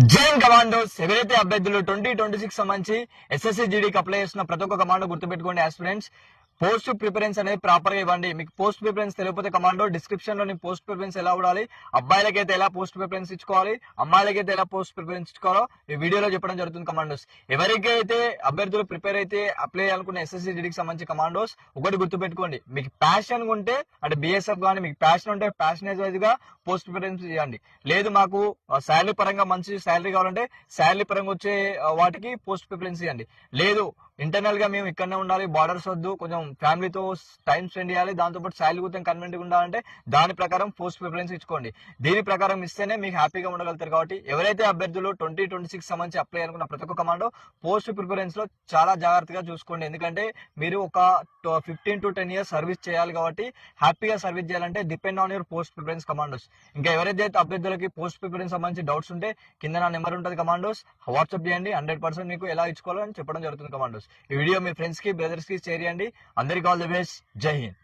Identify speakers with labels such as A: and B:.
A: Jain commandos ఎవరైతే అభ్యర్థులు 2026 సంబంధించి ఎస్ఎస్సి జీడీకి అప్లై చేస్తున్న ప్రతి ఒక్క కమాండో గుర్తుపెట్టుకోండి ఆస్పిరెంట్స్. పోస్ట్ ప్రిఫరెన్స్ అనేది ప్రాపర్ గా ఇవ్వండి. మీకు పోస్ట్ ప్రిఫరెన్స్ తెలియకపోతే కమాండో డిస్క్రిప్షన్ లో పోస్ట్ ప్రిఫరెన్స్ ఎలా ఉండాలి, అబ్బాయిలకైతే ఎలా పోస్ట్ ప్రిఫరెన్స్ ఇచ్చుకోవాలి, అమ్మాయిలకైతే ఎలా పోస్ట్ ప్రిఫరెన్స్ ఇచ్చుకోవాలో ఈ వీడియోలో చెప్పడం జరుగుతుంది కమాండోస్. ఎవరికైతే అభ్యర్థులు ప్రిపేర్ అయితే అప్లై చేయాలనుకున్న ఎస్ఎస్సి జీడీకి సంబంధించి కమాండోస్ ఒకటి గుర్తుపెట్టుకోండి, మీకు ప్యాషన్ ఉంటే అంటే బిఎస్ఎఫ్ కానీ మీకు ప్యాషన్ ఉంటే ప్యాషనేజ్ వైజ్ గా పోస్ట్ ప్రిఫరెన్స్ ఇవ్వండి. లేదు మాకు శాలరీ పరంగా మంచి శాలరీ కావాలంటే శాలరీ పరంగా వచ్చే వాటికి పోస్ట్ ప్రిఫరెన్స్ ఇవ్వండి. లేదు ఇంటర్నల్ గా మేము ఇక్కడనే ఉండాలి, బార్డర్స్ వద్దు, కొంచెం ఫ్యామిలీతో టైం స్పెండ్ చేయాలి, దాంతోపాటు శాలరీ కూడా కన్వెంట్ గా ఉండాలంటే దాని ప్రకారం పోస్ట్ ప్రిఫరెన్స్ ఇచ్చుకోండి. దీని ప్రకారం ఇస్తేనే మీకు హ్యాపీగా ఉండగలుగుతారు. కాబట్టి ఎవరైతే అభ్యర్థులు 2026 సంబంధించి అప్లై అనుకున్న ప్రతి ఒక్క కమాండో పోస్ట్ ప్రిఫరెన్స్ లో చాలా జాగ్రత్తగా చూసుకోండి. ఎందుకంటే మీరు ఒక 15 to 10 years సర్వీస్ చేయాలి. కాబట్టి హ్యాపీగా సర్వీస్ చేయాలంటే depend on your post preference commandos. ఇంకా ఎవరైతే అభ్యర్థులకి పోస్ట్ ప్రిఫరెన్స్ సంబంధించి డౌట్స్ ఉంటే కింద నా నెంబర్ ఉంటుంది కమాండోస్, వాట్సాప్ చేయండి. 100% మీకు ఎలా ఇచ్చుకోవాలని చెప్పడం జరుగుతుంది కమాండోస్. ఈ వీడియో మీ ఫ్రెండ్స్ కి బ్రదర్స్ కి షేర్ చేయండి. అందరికీ ఆల్ ది బెస్ట్. జై హింద్.